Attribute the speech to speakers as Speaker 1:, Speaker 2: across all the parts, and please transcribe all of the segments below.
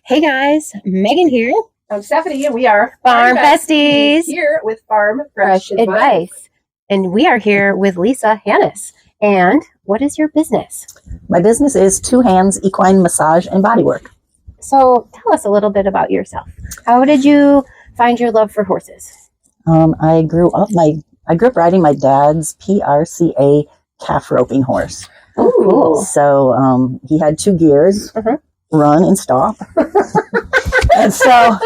Speaker 1: Hey guys, Megan here.
Speaker 2: I'm Stephanie, and we are
Speaker 1: Farm Besties.
Speaker 2: Here with Farm Fresh
Speaker 1: Advice. And we are here with Lisa Hannes. And what is your business?
Speaker 3: My business is Two Hands Equine Massage and Bodywork.
Speaker 1: So tell us a little bit about yourself. How did you find your love for horses?
Speaker 3: I grew up riding my dad's PRCA calf roping horse.
Speaker 1: Oh, cool.
Speaker 3: So he had two gears, run and stop. And so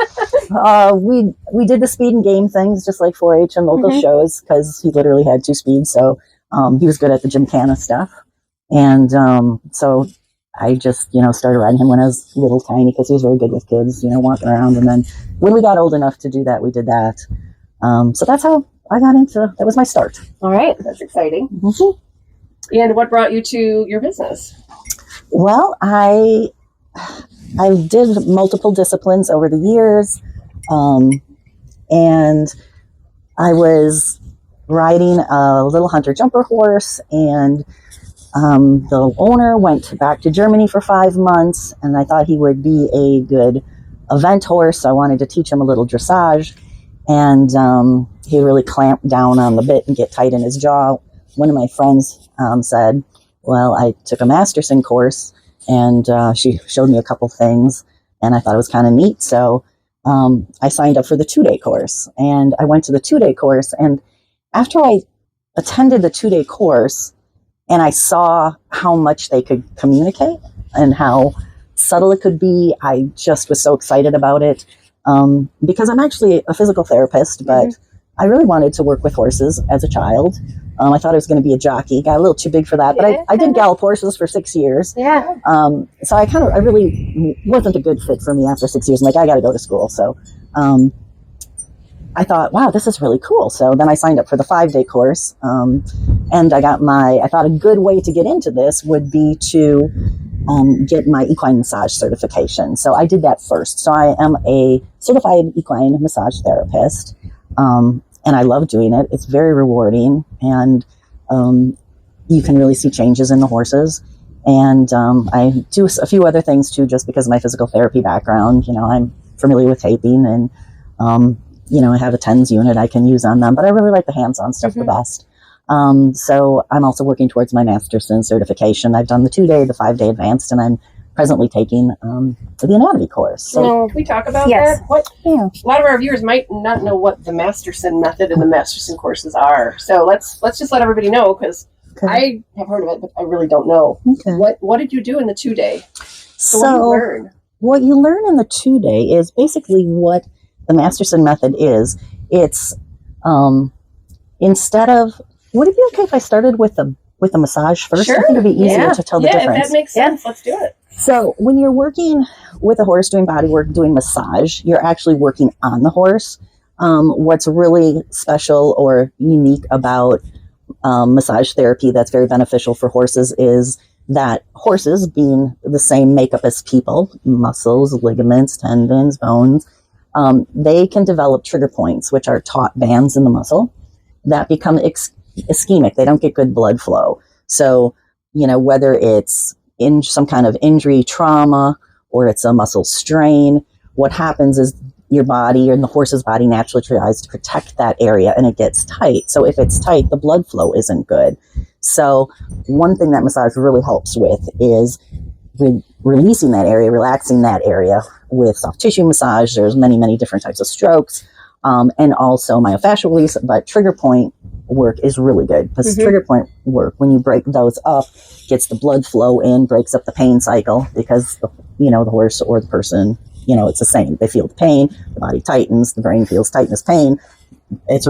Speaker 3: we did the speed and game things, just like 4-H and local shows, because he literally had two speeds. So he was good at the gymkhana stuff. And so I just, started riding him when I was little tiny, because he was very good with kids, walking around. And then when we got old enough to do that, we did that. So that's how I got into, that was my start.
Speaker 2: All right. That's exciting. And what brought you to your business?
Speaker 3: Well, I did multiple disciplines over the years. And I was riding a little hunter jumper horse, and the owner went back to Germany for 5 months, and I thought he would be a good event horse. So I wanted to teach him a little dressage, and he really clamped down on the bit and get tight in his jaw. One of my friends said, well, I took a Masterson course, and she showed me a couple things, and I thought it was kind of neat. So I signed up for the 2-day course, and I went to the 2-day course. And after I attended the 2-day course and I saw how much they could communicate and how subtle it could be, I just was so excited about it, because I'm actually a physical therapist, but I really wanted to work with horses as a child. I thought I was going to be a jockey. Got a little too big for that, but I did gallop horses for 6 years.
Speaker 1: Yeah.
Speaker 3: So I really wasn't a good fit for me after 6 years. I'm like, I got to go to school. So I thought, wow, this is really cool. So then I signed up for the 5-day course, and I thought a good way to get into this would be to get my equine massage certification. So I did that first. So I am a certified equine massage therapist. And I love doing it. It's very rewarding, and you can really see changes in the horses. And I do a few other things too, just because of my physical therapy background. I'm familiar with taping, and I have a TENS unit I can use on them, but I really like the hands-on stuff the best. So I'm also working towards my Masterson certification. I've done the 2-day, the 5-day advanced, and I'm presently taking the anatomy course. So
Speaker 2: can we talk about
Speaker 1: Yes.
Speaker 2: that? A lot of our viewers might not know what the Masterson method and the Masterson courses are. So let's just let everybody know, because I have heard of it, but I really don't know.
Speaker 3: Okay.
Speaker 2: What did you do in the 2-day?
Speaker 3: So
Speaker 2: what did you learn?
Speaker 3: What you learn in the 2-day is basically what the Masterson method is. It's instead of, would it be okay if I started with the massage first?
Speaker 2: Sure.
Speaker 3: I think it'd be easier to tell the difference.
Speaker 2: If that makes sense, let's do it.
Speaker 3: So when you're working with a horse, doing body work, doing massage, you're actually working on the horse. What's really special or unique about massage therapy that's very beneficial for horses is that horses, being the same makeup as people, muscles, ligaments, tendons, bones, they can develop trigger points, which are taut bands in the muscle that become ischemic. They don't get good blood flow. So, whether it's in some kind of injury, trauma, or it's a muscle strain, what happens is your body, and the horse's body, naturally tries to protect that area, and it gets tight. So if it's tight, the blood flow isn't good. So one thing that massage really helps with is releasing that area, relaxing that area with soft tissue massage. There's many, many different types of strokes, and also myofascial release, but trigger point work is really good, because trigger point work, when you break those up, gets the blood flow in, breaks up the pain cycle, because the horse or the person, it's the same. They feel the pain, the body tightens, the brain feels tightness, pain. It's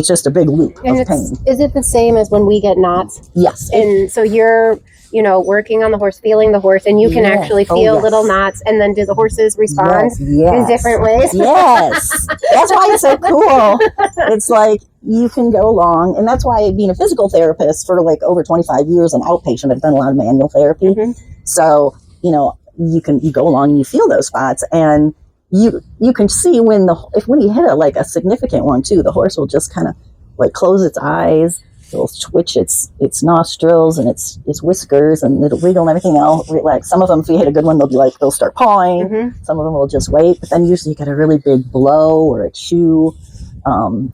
Speaker 3: just a big loop of pain.
Speaker 1: Is it the same as when we get knots?
Speaker 3: Yes.
Speaker 1: And so you're working on the horse, feeling the horse, and you can actually feel little knots, and then do the horses respond in different ways?
Speaker 3: Yes. That's why it's so cool. It's like you can go along, and that's why being a physical therapist for like over 25 years, an outpatient, I've done a lot of manual therapy. So, you go along and you feel those spots, and you can see when you hit a significant one too, the horse will just kind of like close its eyes, it'll twitch its nostrils and its whiskers, and it'll wiggle and everything else. Like some of them, if you hit a good one, they'll start pawing.
Speaker 1: Mm-hmm.
Speaker 3: Some of them will just wait, but then usually you get a really big blow or a chew, a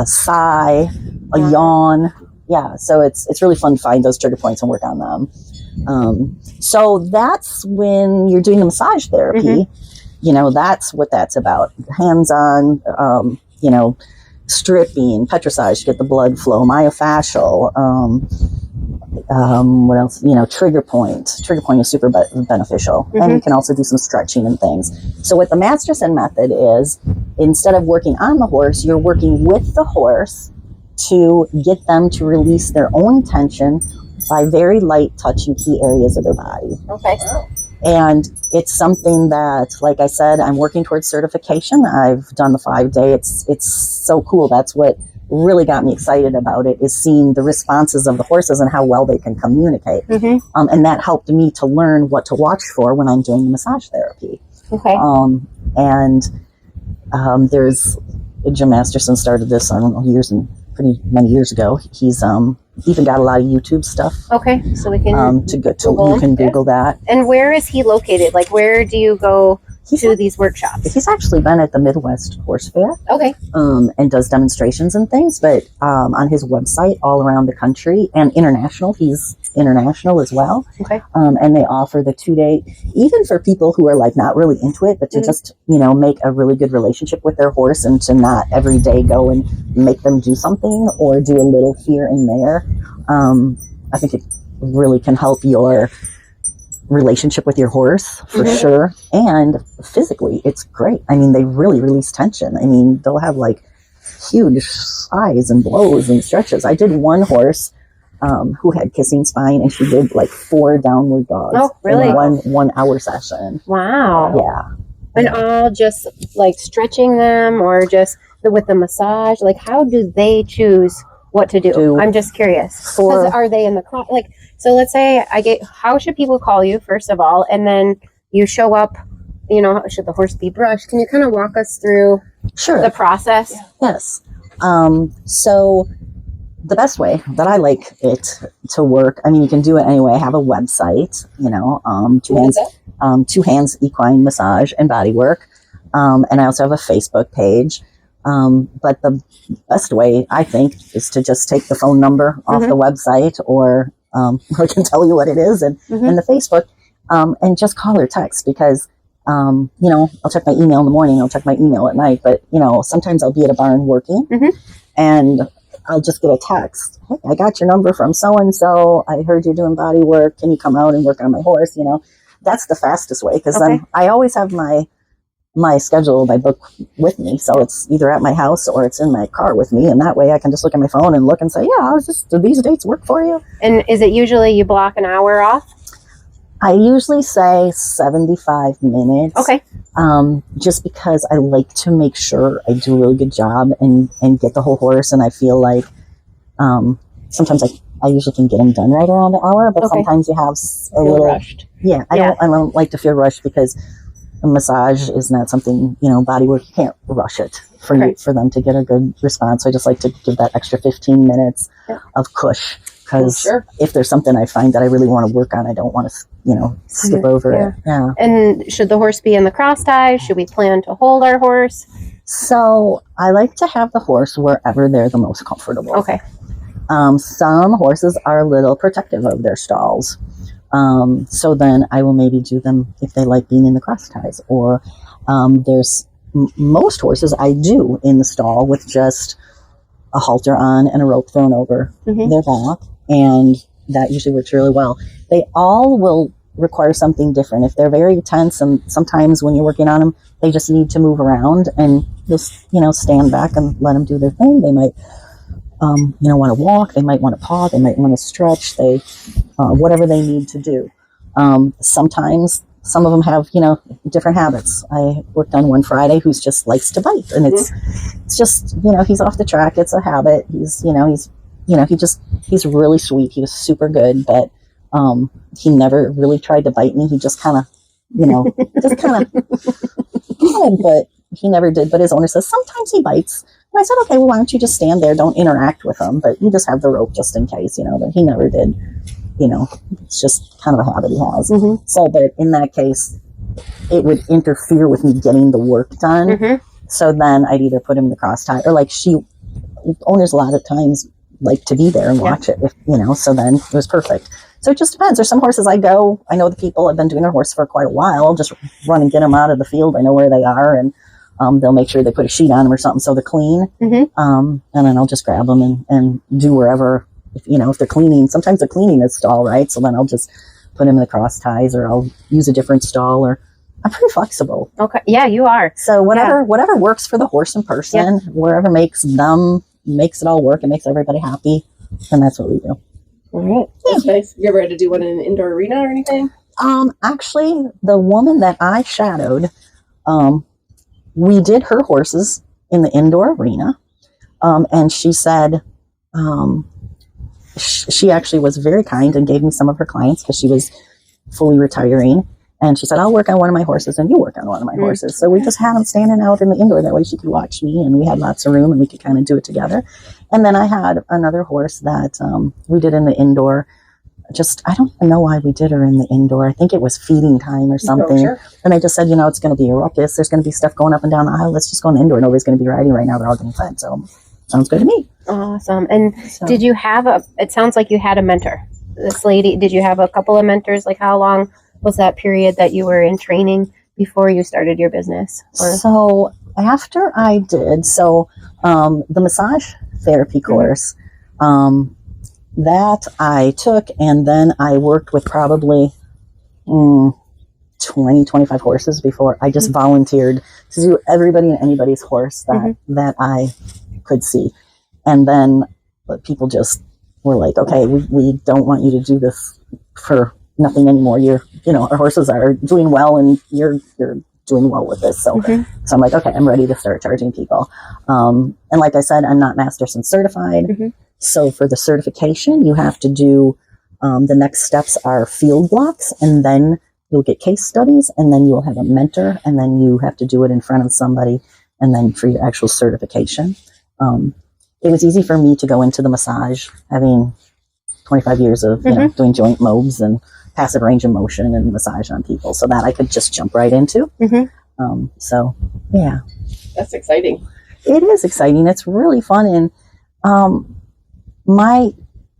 Speaker 3: sigh, a yawn. Yeah, so it's really fun to find those trigger points and work on them. So that's when you're doing the massage therapy.
Speaker 1: Mm-hmm.
Speaker 3: That's what that's about. Hands-on, stripping, petrissage to get the blood flow, myofascial. What else? Trigger point. Trigger point is super beneficial.
Speaker 1: Mm-hmm.
Speaker 3: And you can also do some stretching and things. So what the Masterson method is, instead of working on the horse, you're working with the horse to get them to release their own tension by very light touching key areas of their body.
Speaker 1: Okay.
Speaker 3: And it's something that, like I said, I'm working towards certification. I've done the 5-day. It's so cool. That's what really got me excited about it, is seeing the responses of the horses and how well they can communicate.
Speaker 1: Mm-hmm.
Speaker 3: And that helped me to learn what to watch for when I'm doing massage therapy.
Speaker 1: Okay.
Speaker 3: There's Jim Masterson started this, I don't know, pretty many years ago. He's even got a lot of YouTube stuff.
Speaker 1: Okay, so we can
Speaker 3: you can Google that.
Speaker 1: And where is he located? Like, where do you go to these workshops?
Speaker 3: He's actually been at the Midwest Horse Fair.
Speaker 1: Okay.
Speaker 3: And does demonstrations and things, but on his website all around the country and international, he's international as well.
Speaker 1: Okay.
Speaker 3: And they offer the 2-day, even for people who are like not really into it, but to just, make a really good relationship with their horse and to not every day go and make them do something or do a little here and there. I think it really can help your relationship with your horse for sure. And physically, it's great. I mean, they really release tension. I mean, they'll have like huge sighs and blows and stretches. I did one horse who had kissing spine, and she did like 4 downward dogs.
Speaker 1: Oh, really?
Speaker 3: In 1 hour session.
Speaker 1: Wow.
Speaker 3: Yeah.
Speaker 1: And all just like stretching them, or just with the massage? Like, how do they choose what to do? I'm just curious. Because are they in the like? So let's say how should people call you, first of all, and then you show up, should the horse be brushed? Can you kind of walk us through the process?
Speaker 3: Yes. So the best way that I like it to work, I mean, you can do it anyway. I have a website, Two Hands Equine Massage and Bodywork. And I also have a Facebook page. But the best way, I think, is to just take the phone number off the website, or I can tell you what it is, and the Facebook, and just call or text, because, I'll check my email in the morning, I'll check my email at night, but, sometimes I'll be at a barn working, and I'll just get a text. Hey, I got your number from so-and-so. I heard you're doing body work. Can you come out and work on my horse? That's the fastest way, because then I always have my schedule, my book with me. So it's either at my house or it's in my car with me. And that way I can just look at my phone and look and say, do these dates work for you?
Speaker 1: And is it usually you block an hour off?
Speaker 3: I usually say 75 minutes. Okay. Just because I like to make sure I do a really good job and get the whole horse. And I feel like, sometimes I usually can get them done right around an hour, but sometimes you have a little rushed. Yeah. I don't like to feel rushed, because a massage is not something, body work, you can't rush it for them to get a good response. So I just like to give that extra 15 minutes of cush, because if there's something I find that I really want to work on, I don't want to, skip over it. Yeah. And
Speaker 1: should the horse be in the cross ties? Should we plan to hold our horse?
Speaker 3: So I like to have the horse wherever they're the most comfortable. Okay. Some horses are a little protective of their stalls. So then I will maybe do them if they like being in the cross ties, or there's most horses I do in the stall with just a halter on and a rope thrown over their back, and that usually works really well. They all will require something different. If they're very tense, and sometimes when you're working on them, they just need to move around, and just stand back and let them do their thing. They might want to walk, they might want to paw, they might want to stretch, whatever they need to do. Sometimes some of them have, different habits. I worked on one Friday who's just likes to bite, and it's just, he's off the track. It's a habit. He's really sweet. He was super good, but, he never really tried to bite me. He just kind of, but he never did. But his owner says, sometimes he bites. And I said, okay, well, why don't you just stand there? Don't interact with him, but you just have the rope just in case, but he never did, it's just kind of a habit he has.
Speaker 1: Mm-hmm.
Speaker 3: So, but in that case, it would interfere with me getting the work done.
Speaker 1: Mm-hmm.
Speaker 3: So then I'd either put him in the cross tie, or like owners a lot of times like to be there and watch it, so then it was perfect. So it just depends. There's some horses I know the people, I've been doing their horse for quite a while. I'll just run and get them out of the field. I know where they are, and they'll make sure they put a sheet on them or something so they're clean.
Speaker 1: Mm-hmm.
Speaker 3: And then I'll just grab them and do wherever, if they're cleaning. Sometimes they're cleaning a stall, right? So then I'll just put them in the cross ties, or I'll use a different stall, or I'm pretty flexible.
Speaker 1: Okay. Yeah, you are.
Speaker 3: So whatever works for the horse and person, wherever makes it all work and makes everybody happy, and that's what we do.
Speaker 1: All right.
Speaker 2: That's nice. You ever had to do one in an indoor arena or anything?
Speaker 3: Actually, the woman that I shadowed, we did her horses in the indoor arena, and she said, she actually was very kind and gave me some of her clients because she was fully retiring. And she said, I'll work on one of my horses and you work on one of my horses. So we just had them standing out in the indoor. That way she could watch me, and we had lots of room and we could kind of do it together. And then I had another horse that we did in the indoor. I don't even know why we did her in the indoor. I think it was feeding time or something.
Speaker 2: Sure.
Speaker 3: And I just said, it's going to be a ruckus. There's going to be stuff going up and down the aisle. Let's just go in the indoor. Nobody's going to be riding right now. They're all getting fed. So sounds good to me.
Speaker 1: Awesome. And did you have it sounds like you had a mentor. This lady, did you have a couple of mentors? Like how long was that period that you were in training before you started your business?
Speaker 3: So after I did, the massage therapy course, that I took, and then I worked with probably 20, 25 horses before I just volunteered to do everybody and anybody's horse that I could see. And then people just were like, okay, we don't want you to do this for nothing anymore. Our horses are doing well and you're doing well with this. So I'm like, okay, I'm ready to start charging people. And like I said, I'm not Masterson certified.
Speaker 1: Mm-hmm.
Speaker 3: So for the certification, you have to do, the next steps are field blocks, and then you'll get case studies, and then you'll have a mentor, and then you have to do it in front of somebody, and then for your actual certification. It was easy for me to go into the massage, having 25 years of doing joint mobs and passive range of motion and massage on people, so that I could just jump right into. So yeah,
Speaker 2: that's exciting.
Speaker 3: It is exciting. It's really fun. And my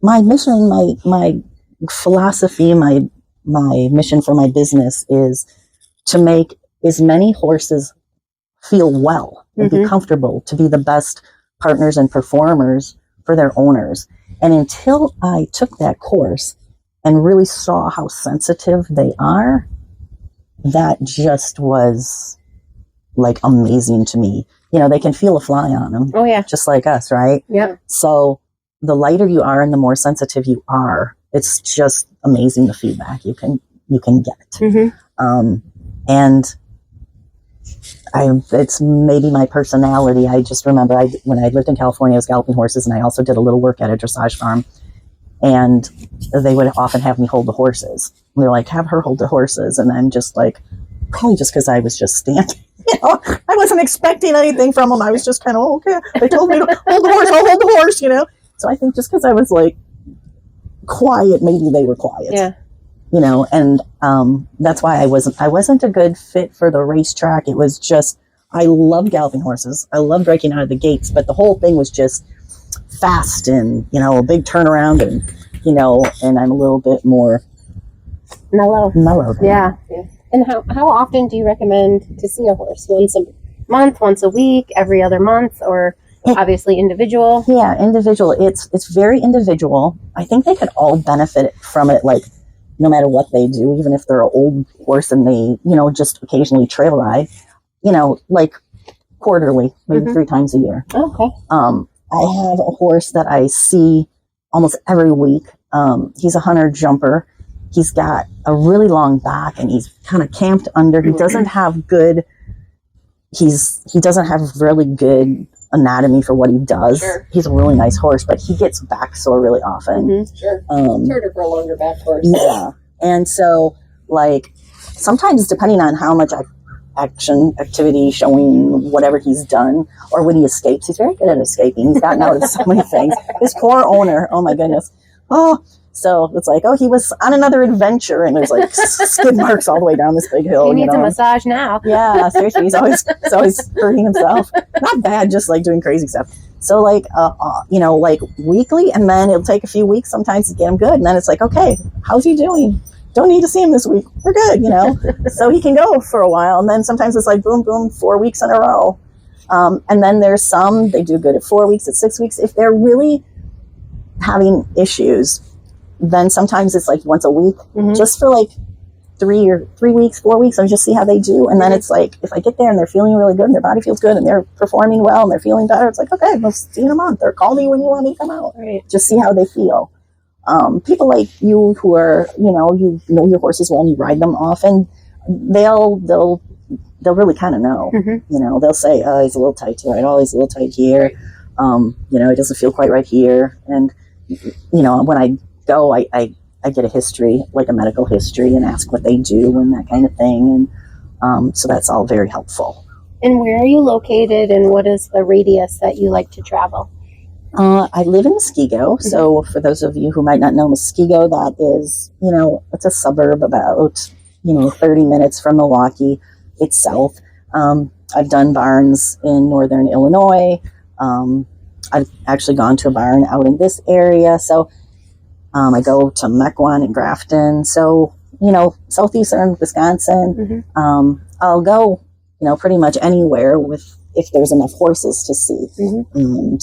Speaker 3: mission, my philosophy, my mission for my business is to make as many horses feel well and be comfortable, to be the best partners and performers for their owners. And until I took that course and really saw how sensitive they are, that just was like amazing to me. They can feel a fly on them.
Speaker 1: Oh yeah.
Speaker 3: Just like us, right?
Speaker 1: Yeah.
Speaker 3: So the lighter you are and the more sensitive you are, it's just amazing the feedback you can get. And it's maybe my personality. I just remember when I lived in California, I was galloping horses, and I also did a little work at a dressage farm, and they would often have me hold the horses. And they're like, have her hold the horses. And I'm just like, probably just because I was just standing. I wasn't expecting anything from them. I was just kind of, okay, they told me to hold the horse, I'll hold the horse, So I think just because I was like quiet, maybe they were quiet.
Speaker 1: Yeah.
Speaker 3: And that's why I wasn't a good fit for the racetrack. It was just, I loved galloping horses. I loved breaking out of the gates, but the whole thing was just fast and, a big turnaround and, and I'm a little bit more mellow.
Speaker 1: Yeah. And how often do you recommend to see a horse? Once a month, once a week, every other month, or obviously individual? Yeah,
Speaker 3: individual. It's very individual. I think they could all benefit from it, like no matter what they do, even if they're an old horse and they, just occasionally trail ride, like quarterly, maybe 3 times a year.
Speaker 1: Okay.
Speaker 3: I have a horse that I see almost every week. He's a hunter jumper. He's got a really long back and he's kind of camped under. He doesn't have he doesn't have really good anatomy for what he does.
Speaker 2: Sure.
Speaker 3: He's a really nice horse, but he gets back sore really often.
Speaker 2: Sure. It's harder for a longer back horse.
Speaker 3: Yeah. And so like sometimes depending on how much I activity, showing whatever he's done, or when he escapes. He's very good at escaping. He's gotten out of so many things. His poor owner, oh my goodness. Oh, so it's like, oh, he was on another adventure, and there's like skid marks all the way down this big hill.
Speaker 1: He needs a massage now.
Speaker 3: Yeah, seriously, he's always hurting himself. Not bad, just like doing crazy stuff. So like, like weekly, and then it'll take a few weeks sometimes to get him good, and then it's like, okay, how's he doing? Don't need to see him this week. We're good, so he can go for a while. And then sometimes it's like boom, boom, 4 weeks in a row. And then there's some, they do good at 4 weeks, at 6 weeks. If they're really having issues, then sometimes it's like once a week, just for like 3 weeks, 4 weeks, and just see how they do. And then it's like, if I get there and they're feeling really good and their body feels good and they're performing well and they're feeling better, it's like, okay, we'll see you in a month, or call me when you want me to come out.
Speaker 1: Right.
Speaker 3: Just see how they feel. People like you who are, you know your horses well and you ride them often, they'll really kind of know. They'll say, oh, he's a little tight to ride. Oh, he's a little tight here. He doesn't feel quite right here. And when I go, I get a history, like a medical history, and ask what they do and that kind of thing. And so that's all very helpful.
Speaker 1: And where are you located, and what is the radius that you like to travel?
Speaker 3: I live in Muskego. So for those of you who might not know Muskego, that is, it's a suburb about, 30 minutes from Milwaukee itself. I've done barns in northern Illinois. I've actually gone to a barn out in this area. So I go to Mequon and Grafton. So, southeastern Wisconsin. I'll go, pretty much anywhere if there's enough horses to see. And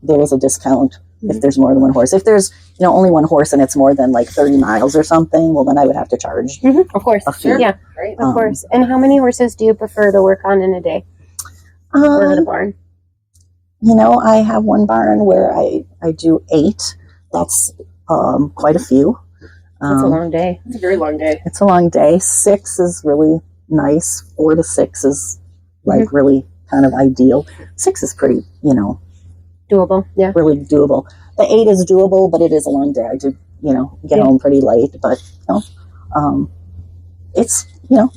Speaker 3: there is a discount if there's more than one horse. If there's, only one horse and it's more than like 30 miles or something, well, then I would have to charge.
Speaker 1: Of course.
Speaker 3: A fee.
Speaker 1: Yeah,
Speaker 2: Right.
Speaker 1: of course. And how many horses do you prefer to work on in a day or at a barn?
Speaker 3: I have one barn where I do 8. That's quite a few.
Speaker 1: It's a long day.
Speaker 2: It's a very long day.
Speaker 3: It's a long day. 6 is really nice. 4 to 6 is like really kind of ideal. 6 is pretty,
Speaker 1: Doable. Yeah.
Speaker 3: really doable. The 8 is doable, but it is a long day. I do, get home pretty late, but it's,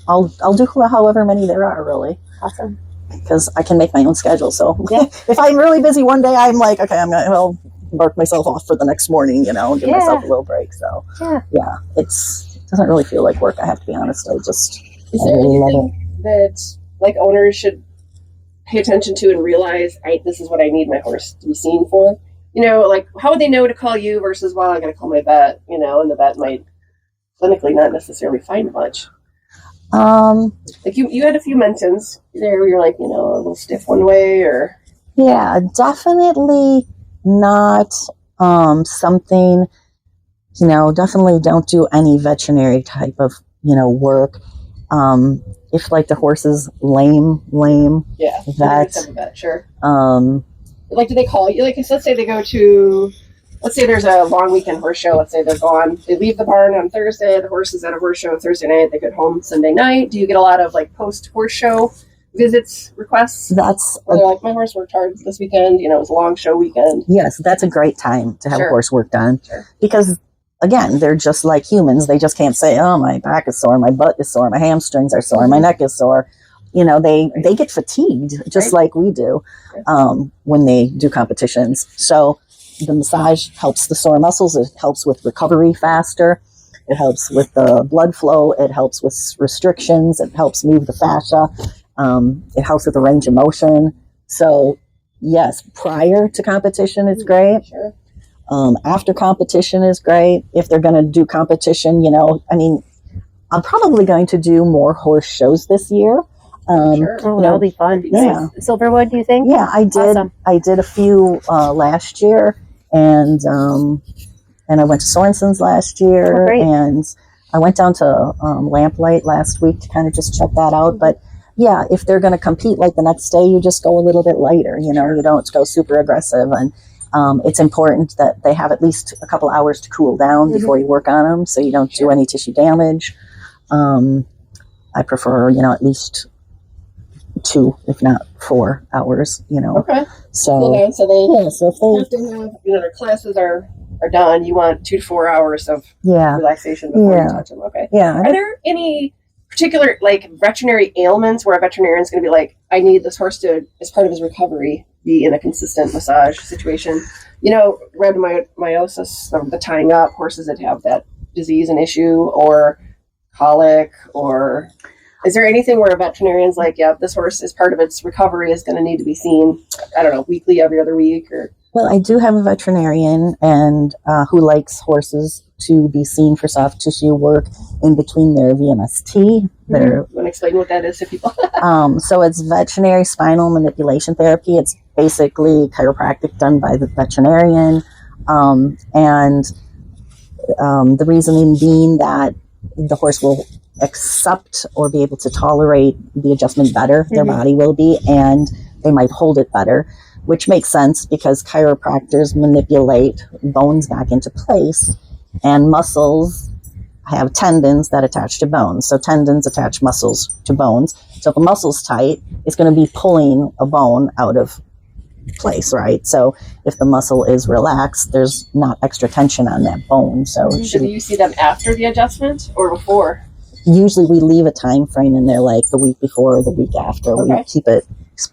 Speaker 3: I'll do however many there are, really.
Speaker 1: Awesome.
Speaker 3: Because I can make my own schedule. So if I'm really busy one day, I'm like, okay, I'll mark myself off for the next morning, and give myself a little break. So it doesn't really feel like work. I have to be honest. Is
Speaker 2: there anything that like owners should pay attention to and realize, this is what I need my horse to be seen for? Like how would they know to call you versus, well, I got to call my vet, and the vet might clinically not necessarily find much. Like you had a few mentions there where you're like, a little stiff one way, or
Speaker 3: definitely not something, definitely don't do any veterinary type of work. If like the horse is lame,
Speaker 2: vet, sure. Like, do they call you? Like, let's say they go to, let's say there's a long weekend horse show. Let's say they're gone. They leave the barn on Thursday. The horse is at a horse show Thursday night. They get home Sunday night. Do you get a lot of like post horse show visits requests? They're like, my horse worked hard this weekend. It was a long show weekend.
Speaker 3: Yes, that's a great time to have a horse work done because. Again, they're just like humans. They just can't say, oh, my back is sore, my butt is sore, my hamstrings are sore, my neck is sore. They get fatigued just like we do when they do competitions. So the massage helps the sore muscles. It helps with recovery faster. It helps with the blood flow. It helps with restrictions. It helps move the fascia. It helps with the range of motion. So, yes, prior to competition, it's great.
Speaker 2: Sure.
Speaker 3: After competition is great. If they're going to do competition, I'm probably going to do more horse shows this year.
Speaker 1: That'll be fun.
Speaker 3: Yeah.
Speaker 1: Silverwood, do you think?
Speaker 3: Yeah, I did.
Speaker 1: Awesome.
Speaker 3: I did a few last year, and I went to Sorensen's last year, and I went down to Lamplight last week to kind of just check that out. But yeah, if they're going to compete, like the next day, you just go a little bit lighter. You don't go super aggressive. And it's important that they have at least a couple hours to cool down before you work on them, so you don't do any tissue damage. I prefer, at least 2, if not 4 hours.
Speaker 2: Okay.
Speaker 3: So
Speaker 2: they
Speaker 3: so if they
Speaker 2: have to have, their classes are done. You want 2 to 4 hours of relaxation before you touch them. Okay.
Speaker 3: Yeah.
Speaker 2: Are there any particular like veterinary ailments where a veterinarian is going to be like, I need this horse to, as part of his recovery, be in a consistent massage situation. You know, rhabdomyosis, the tying up, horses that have that disease and issue, or colic, or is there anything where a veterinarian's like, yeah, this horse is part of its recovery is going to need to be seen, I don't know, weekly, every other week? Or
Speaker 3: Well, I do have a veterinarian and who likes horses to be seen for soft tissue work in between their VMST.
Speaker 2: you want to explain what that is to people?
Speaker 3: So it's veterinary spinal manipulation therapy. It's basically chiropractic done by the veterinarian. The reasoning being that the horse will accept or be able to tolerate the adjustment better, their body will be, and they might hold it better, which makes sense because chiropractors manipulate bones back into place, and muscles have tendons that attach to bones. So tendons attach muscles to bones. So if a muscle's tight, it's going to be pulling a bone out of place, right? So if the muscle is relaxed, there's not extra tension on that bone. So
Speaker 2: do you see them after the adjustment or before?
Speaker 3: Usually we leave a time frame in there, like the week before or the week after. We keep it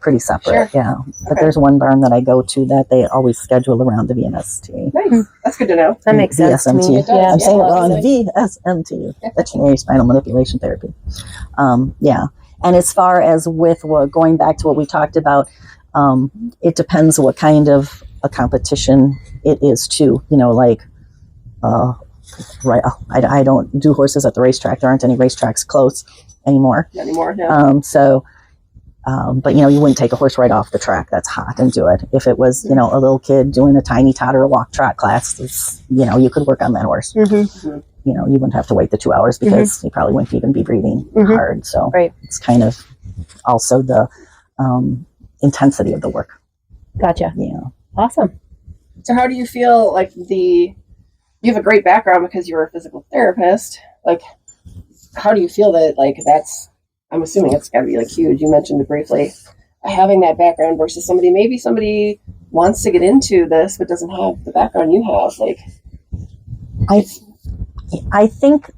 Speaker 3: pretty separate. Yeah. But there's one barn that I go to that they always schedule around the VMST.
Speaker 2: Nice. That's good to know.
Speaker 1: That makes sense to me.
Speaker 3: VSMT. I'm saying it wrong. VSMT, veterinary spinal manipulation therapy. And as far as with going back to what we talked about, it depends what kind of a competition it is too. You know, like, right. I don't do horses at the racetrack. There aren't any racetracks close anymore.
Speaker 2: Not anymore, no.
Speaker 3: But you know, you wouldn't take a horse right off the track that's hot and do it. If it was, you know, a little kid doing a tiny toddler walk trot class, you know, you could work on that horse. You know, you wouldn't have to wait the 2 hours because he probably wouldn't even be breathing hard. So it's kind of also the intensity of the work.
Speaker 1: Gotcha.
Speaker 3: Yeah.
Speaker 1: Awesome.
Speaker 2: So how do you feel like you have a great background because you were a physical therapist. Like, how do you feel that, like, I'm assuming it's got to be, like, huge. You mentioned it briefly. Having that background versus somebody wants to get into this but doesn't have the background you have. Like,
Speaker 3: I think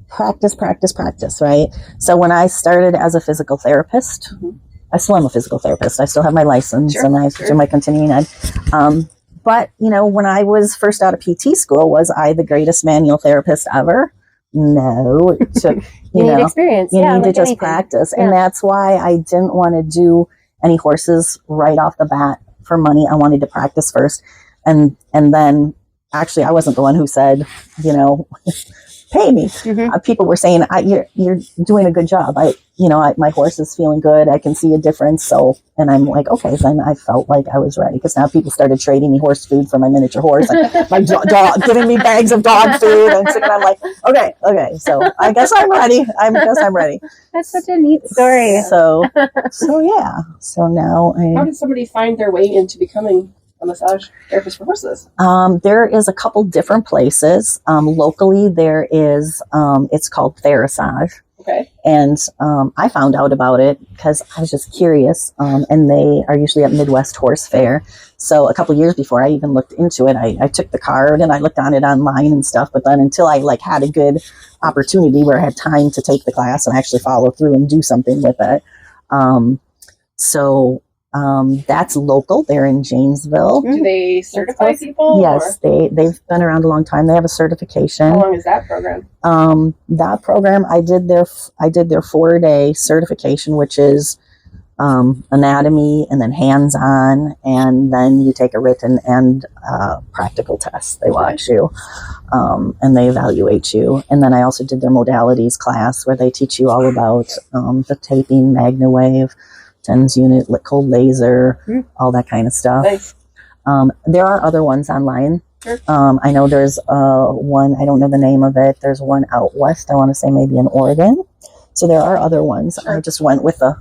Speaker 3: practice, right? So when I started as a physical therapist, I still am a physical therapist. I still have my license and I do my continuing ed. But, you know, when I was first out of PT school, was I the greatest manual therapist ever? No. It took,
Speaker 1: you need experience.
Speaker 3: You need to just practice. And that's why I didn't want to do any horses right off the bat for money. I wanted to practice first. And then, actually, I wasn't the one who said, you know, pay me. People were saying, you're doing a good job. My horse is feeling good. I can see a difference. So, and I'm like, okay, then I felt like I was ready because now people started trading me horse food for my miniature horse, and my dog giving me bags of dog food. And I'm like, okay. So I guess I'm ready.
Speaker 1: That's such a neat story.
Speaker 3: So yeah. So now
Speaker 2: how did somebody find their way into becoming a massage therapist for horses?
Speaker 3: There is a couple different places. Locally, there is, it's called Therasage.
Speaker 2: Okay.
Speaker 3: And I found out about it because I was just curious. And they are usually at Midwest Horse Fair. So a couple years before I even looked into it, I took the card and I looked on it online and stuff. But then until I had a good opportunity where I had time to take the class and actually follow through and do something with it. That's local. They're in Janesville.
Speaker 2: Do they certify people?
Speaker 3: Yes, they've been around a long time. They have a certification.
Speaker 2: How long is that program?
Speaker 3: That program, I did their 4-day certification, which is anatomy and then hands-on, and then you take a written and practical test. They watch you and they evaluate you. And then I also did their modalities class where they teach you all about the taping, MagnaWave, TENS unit, cold laser, all that kind of stuff.
Speaker 2: Nice.
Speaker 3: There are other ones online.
Speaker 2: Sure.
Speaker 3: I know there's one, I don't know the name of it. There's one out west, I want to say maybe in Oregon. So there are other ones. Sure. I just went with the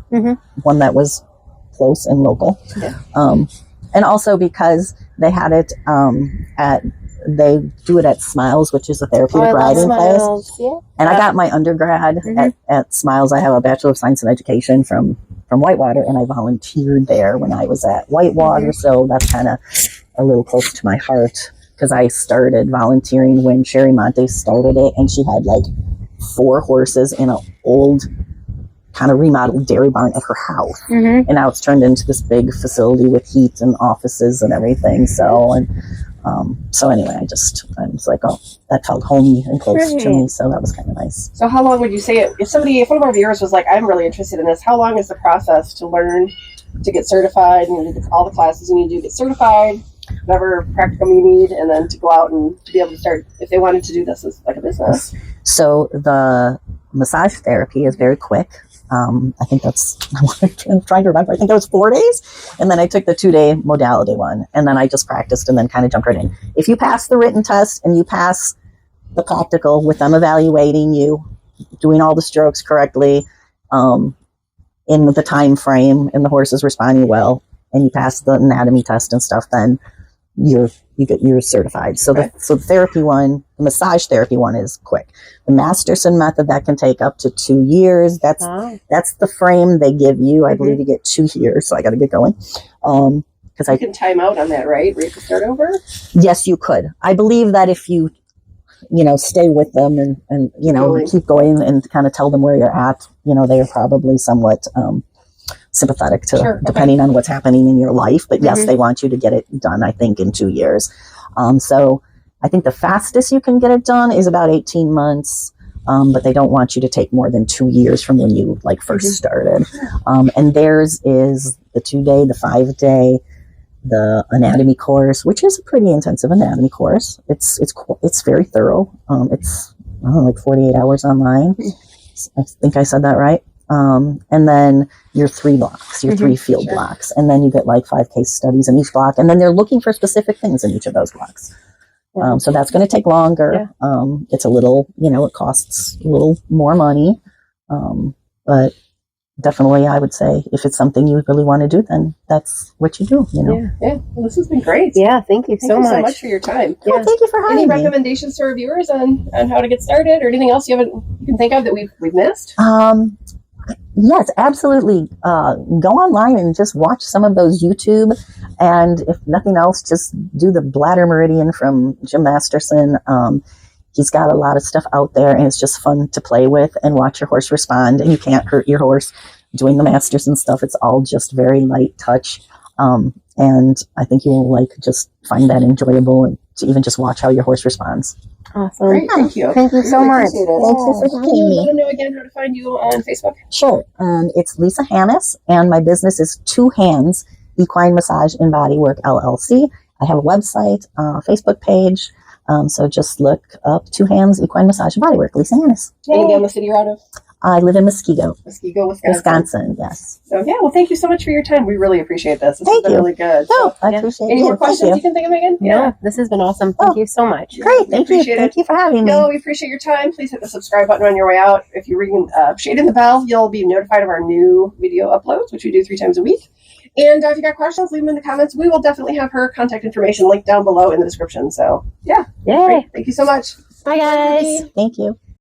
Speaker 3: one that was close and local. Yeah. And also because they had it they do it at Smiles, which is a therapeutic riding place. Yeah. And I got my undergrad at Smiles. I have a Bachelor of Science in Education from Whitewater, and I volunteered there when I was at Whitewater. So that's kind of a little close to my heart because I started volunteering when Sherry Monte started it, and she had 4 horses in old kind of remodeled dairy barn at her house.
Speaker 1: Mm-hmm.
Speaker 3: And now it's turned into this big facility with heat and offices and everything. So anyway, I was like, oh, that felt homey and close to me. So that was kind of nice.
Speaker 2: So how long would you say if one of our viewers was like, I'm really interested in this, how long is the process to learn to get certified and do all the classes you need to get certified, whatever practicum you need, and then to go out and to be able to start if they wanted to do this as like a business?
Speaker 3: So the massage therapy is very quick. I think I'm trying to remember. I think it was 4 days. And then I took the 2-day modality one. And then I just practiced and then kind of jumped right in. If you pass the written test and you pass the practical with them evaluating you, doing all the strokes correctly, in the time frame, and the horse is responding well, and you pass the anatomy test and stuff, then you're certified. So the therapy one, the massage therapy one, is quick. The Masterson method, that can take up to 2 years. That's the frame they give you. I believe you get 2 years, so I got to get going. Because
Speaker 2: you can time out on that, right? Where you can start over.
Speaker 3: Yes, you could. I believe that if you stay with them and keep going and kind of tell them where you're at, they are probably somewhat sympathetic to depending on what's happening in your life. But yes, they want you to get it done, I think, in 2 years. So I think the fastest you can get it done is about 18 months. But they don't want you to take more than 2 years from when you first started. And theirs is the 2-day, the 5-day, the anatomy course, which is a pretty intensive anatomy course. It's very thorough. It's 48 hours online. I think I said that right. And then your 3 blocks, your 3 field blocks. And then you get 5 case studies in each block. And then they're looking for specific things in each of those blocks. So that's going to take longer. It's a little, it costs a little more money. But definitely, I would say if it's something you really want to do, then that's what you do,
Speaker 2: Yeah. Well, this has been great.
Speaker 1: Yeah. Thank you so much
Speaker 2: for your time.
Speaker 3: Yeah, thank you for having me.
Speaker 2: Any recommendations to our viewers on how to get started, or anything else you can think of that we've missed?
Speaker 3: Yes, absolutely. Go online and just watch some of those YouTube. And if nothing else, just do the bladder meridian from Jim Masterson. He's got a lot of stuff out there, and it's just fun to play with and watch your horse respond. And you can't hurt your horse doing the Masterson stuff. It's all just very light touch. And I think you will just find that enjoyable, and to even just watch how your horse responds.
Speaker 1: Awesome.
Speaker 2: Great, thank you.
Speaker 1: Thank you so much.
Speaker 3: Thank you for having
Speaker 2: Can you
Speaker 3: me.
Speaker 2: let them know again how to find you on Facebook?
Speaker 3: Sure. It's Lisa Hannes, and my business is Two Hands Equine Massage and Bodywork LLC. I have a website, Facebook page. So just look up Two Hands Equine Massage and Bodywork, Lisa Hannes.
Speaker 2: And again, the city you're out of?
Speaker 3: I live in Muskego,
Speaker 2: Wisconsin.
Speaker 3: Yes.
Speaker 2: So well, thank you so much for your time. We really appreciate this. This has been really good.
Speaker 3: Oh, I appreciate it.
Speaker 2: Any more questions you can think of, Megan?
Speaker 1: No, this has been awesome. Thank you so much.
Speaker 3: Great. Thank you. Thank you for having me.
Speaker 2: No, we appreciate your time. Please hit the subscribe button on your way out. If you ring shade in the bell, you'll be notified of our new video uploads, which we do 3 times a week. And if you got questions, leave them in the comments. We will definitely have her contact information linked down below in the description. So,
Speaker 1: Yay.
Speaker 2: Great. Thank you so much.
Speaker 1: Bye, guys.
Speaker 3: Thank you.